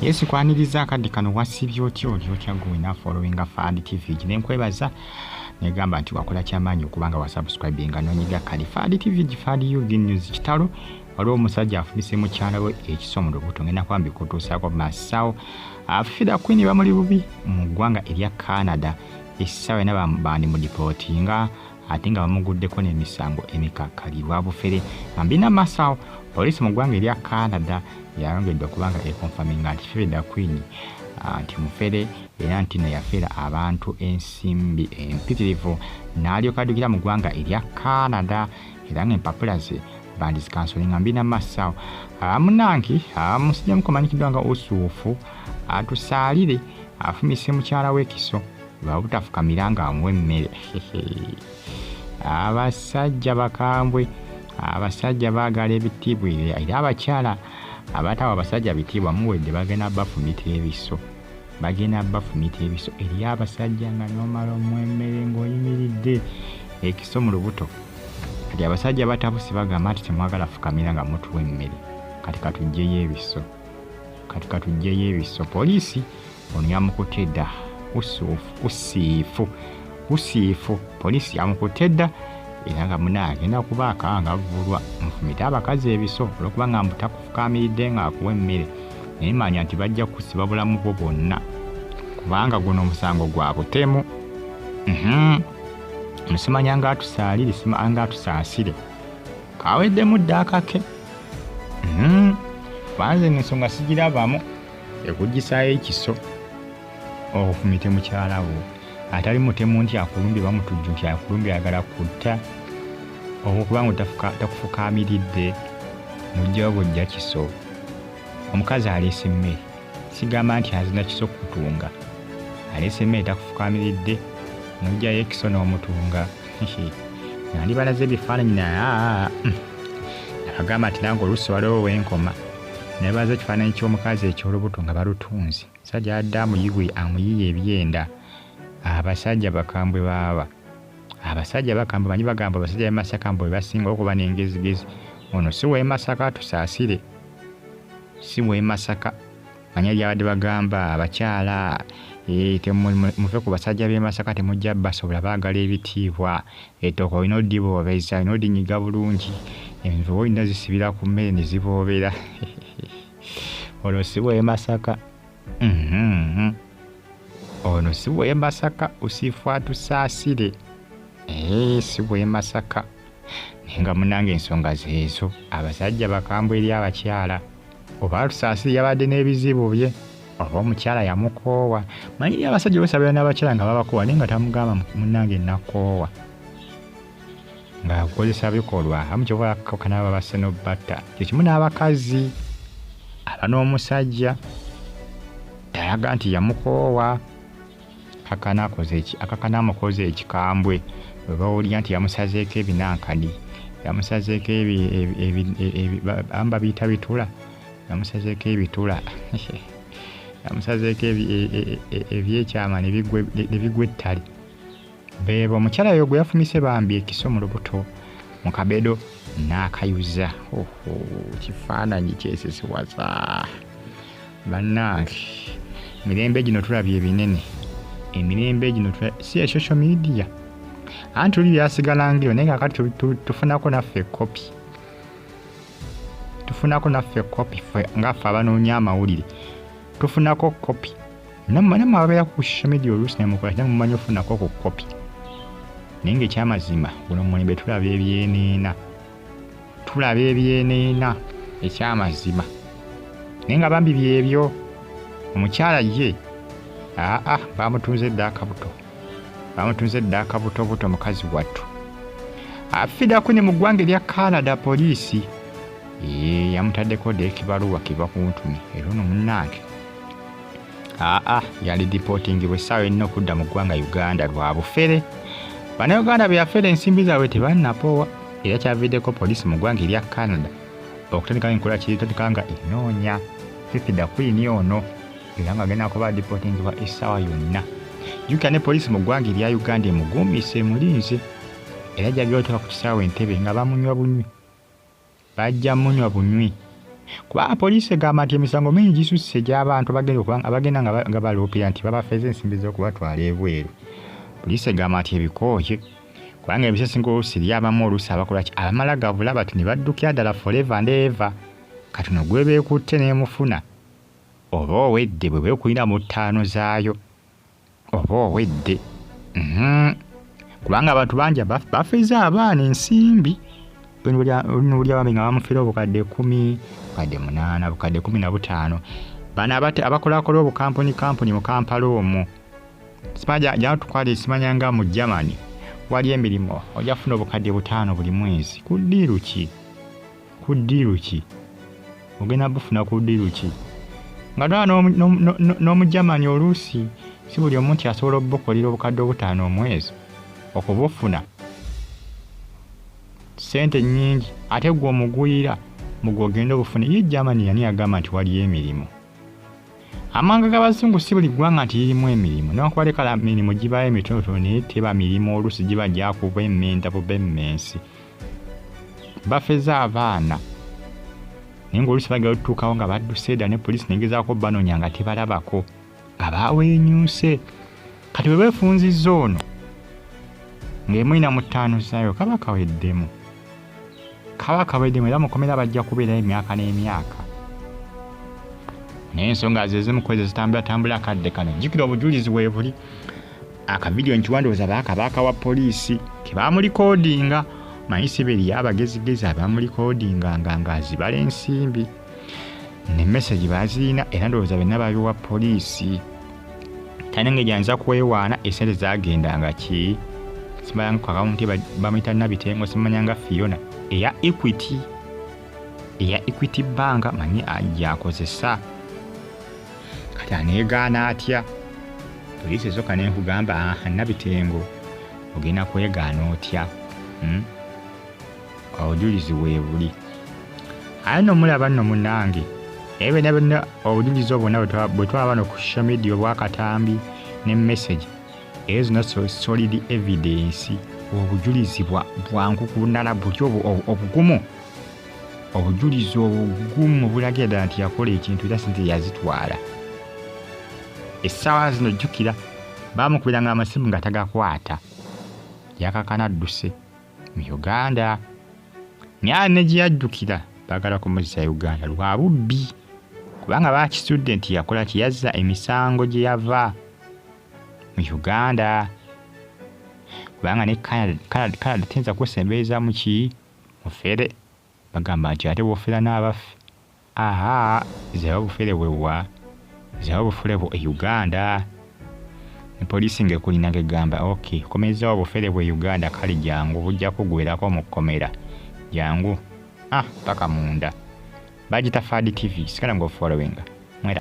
Yesu kwaniriza akadde kano wasibye otya gwe na following Fad TV gine nkwebaza negamba nti wakola kyamaanyi okubanga wa subscribinga nonyiga kali Fad TV Fad you news Kitalo waliwo omusajja afumise mukyala we Ekiiso mu Lubuuto ngenda kwambi kutuusaako masawo afida kwini bamuli bubi mu ggwanga erya Canada essaawa ena bandi mu deportinga ate nga bamuguddeko n'emisango emikakkalirwa bufere ambina masawo polisi mu ggwanga erya Canada yalongedde okubanga ekonfaminga nti Frida Queen nti mufere era nti yafera abantu ensimbi empitirivu n'alyoka addukira mu ggwanga erya Canada era ng'empapula ze bandizikansoolinga mbina masawo munanki musajja mukumanyikiddwa nga Usuufu atusaalire afumise mukyala w'Ekiiso lwabutafukamira nga amuwa emmere abasajja bakambwe abasajja baagala ebitiibwa era abakyala abatawa abasajja bitiibwa muwedde bagenda bafumita ebiso eri abasajja nga nomala omwemmere ng'oyimiridde Ekiiso mu Lubuuto kati abasajja batabusi bagamba nti temwagala fukamira nga mutuwa emmere kati katujjeyo ebiso poliisi ono yamukutte dda usiifu poliisi yamukutte dda era nga munange agenda kubaaka nga avulwa nfumita abakazi ebiso olwokuba nga mbutakufukamiridde nga akuwa emmere naye manya nti bajja kusiba bulamu bwo bwonna kubanga guno omusango gwa butemu musimanya nga atusaalire simanga atusaasire kaweddemu dda akake banze n'ensonga sigirabamu ekuggyisayo Ekiiso ofumite mukyala wo atali mutemu nti akulumbye bamutujju nti akulumbye ayagala kutta okubanga takufukamiridde mujjawo bwojja Kiso omukazi aleese emmere sigamba nti azina Kiso kutunga aleese emmere takufukamiridde nojjayo Ekiiso n'omutunga nandi balaze ebifaananyi naye agamba nti nange oluusi waliwo w'enkoma naye baza ekifaananyi ky'omukazi eky'olubuto nga balutunzi sajja adde amuyiye ebyenda abasajja bakambwe baaba abasajja bakambwe banyi bagamba abasajja b'Masaka mbwe basinga okuba n'engezigezi ono si w'Emasaka tusaasire si w'Emasaka manya lyabadde bagamba abakyala muve ku basajja b'Emasaka temujja basobola baagala ebitiibwa ettooka olina oddiboobeza olina oddinyiga bulungi envubu olina zisibira ku mmere ne ziboobera ono si w'Emasaka ono si w'Emasaka usiifu atusaasire si w'Emasaka nga munange ensonga zeezo abasajja bakambwe eri abakyala oba atusaasire yabadde n'ebizibu bye oba omukyala yamukoowa manyi abasajja basabira n'abakyala nga babakoowa naye nga tamugamba munange nakoowa ng'akozesa bikolwa amukyobola babasse n'obbatta kyekimu n'abakazi aba n'omusajja talaga nti yamukoowa akakana amukoze ekikambwe oba olya nti yamusazeeko ebinankani yamusazeeko amba biyita bitula yamusazeeko ebitula yamusazeeko ebyekyama ne bigwa ettale beebo omukyala oyo gwe yafumise bambi Ekiiso mu Lubuuto mu kabedo n'akayuza kifaananyi kyesisiwaza bannange emirembe gino tulabye ebinene emirembe gino si ya social media anti oli byasigala ngiro naye kakati tufunako naffe kopi ngaffe abanoonya amawulire tufunako kopi namwe ababeera ku social media oluusi nemukola kina mumanyi ofunako ku kopi naye ng'ekyamazima guno mulembe tulaba ebyeneena ekyamazima naye nga bambi byebyo omukyala ye bamutunze dda akabuto mukazi wattu afidako ne mu ggwanga erya Canada poliisi yamutaddeko dda ekibaluwa kiva ku ntumi era ono munnange yali dipotingibwa essaawa erina okudda mu ggwanga Uganda lwa bufere bannayuganda be yafera ensimbi zaabwe tebannapoowa era kyaviiddeko poliisi mu ggwanga erya Canada okutandika enkola kiritandika nga enoonya Frida Queen ono era nga agenda kuba dipotingibwa essaawa yonna jjukira ne poliisi mu ggwanga erya Uganda emuguumise emulinze era jjagera otuuka ku kisaawe Entebbe nga bajja munywa bunywi Kuba poliisi egamba nti emisango mingi gisusse gy'abantu abagenda nga baloopera nti babafeeza ensimbi z'okubatwala ebweru. Poliisi egamba nti ebikooye kubanga ebisesinga oluusi lyabamu oluusi abakola ki abamala gabula bati ne baddukira ddala forever and ever. Kati no gwe beekutte n'emufuna oba owedde bwe beekulira mu ttaano zaayo oba owedde. Kubanga abantu bangi bafeeza abaana ensimbi oluli abambi nga bamufera obukadde 10, bukadde 8, bukadde 15. Bano abakolakola obukampuni mu Kampala omwo simaja gyatukwala esimanyanga mu Germany wali emirimu ojja kufuna obukadde 5 buli mwezi. Ku ddiiru ki ogenda bufuna ku ddiiru ki nga ddala n'omu Germany oluusi si buli omuntu asobola obukolera obukadde 5 omwezi okubufuna sente nnyingi ate gwe omugwira mugwe ogenda obufuna. Ye Germany yani agamba nti waliyo emirimu. Amanga g'abazungu si buli ggwanga nti lirimu emirimu newankubadde kala emirimu gibaayo emitonotono naye teba mirimu oluusi giba gyakuba emmenta buba emmensi. Bafeza abaana naye ng'oluusi bagenda otutuukawo nga badduse edda ne poliisi negezaako banoonya nga tebalabako nga baawenyuuse. Kati bwe beefunzizza ono ng'emwina mu ttaano zaayo kaba kaweddemu era mukomera bajja kubeerayo emyaka n'emyaka. Naye ensonga zezimu kwezi zitambula akadde kano jjukira obujulizi weebuli. Akavidiyo nkiwandowooza baaka wa poliisi ke baamulikoodinga manyi si beri abagezigezi abamulikoodinga nga azibala ensimbi ne message baazirina era ndowooza benna babiwa poliisi. Tanenge gyanza kwewaana esente zaagendanga ki simanya nga akaunti bamuyita Nabitengo simanya nga Fiona eya Equity Bank manyi ajakozesa. Kati aneegaana atya poliisi ezokka nenkugamba Nabitengo ogenda kwegaana otya? Obujulizi weebuli. Aye nomulaba nno munnange ebyo obujulizi obwonna bwe twaba bano ku social media obwakatambi ne message ezo zonna solid evidence. Obujulizi bwangu kunala buli obugumu. Obujulizi obugumu bulagira ddala nti yakola ekintu era sente yazitwala. Essaawa zino jjukira baamukubiranga amasimu nga tagakwata yakakana adduse mu Uganda. Naye ne gye yaddukira baagala kumuzisa Uganda lwa bubbi kubanga baakisudde nti yakola kiyazza emisango gye yava mu Uganda. Kubanga ne Canada teyinza kwesembereza mu mufere bagamba nti ate bw'ofera n'abaffe zeba bufere bwewa zeba bufere bwe Uganda. Ne poliisi ng'ekulina ng'egamba komezzaawo obufere bwe Uganda kale jangu bujja kugwerako mu kkomera jangu paka munda. Bagita Fadi TV sikala ng'ofollowinga.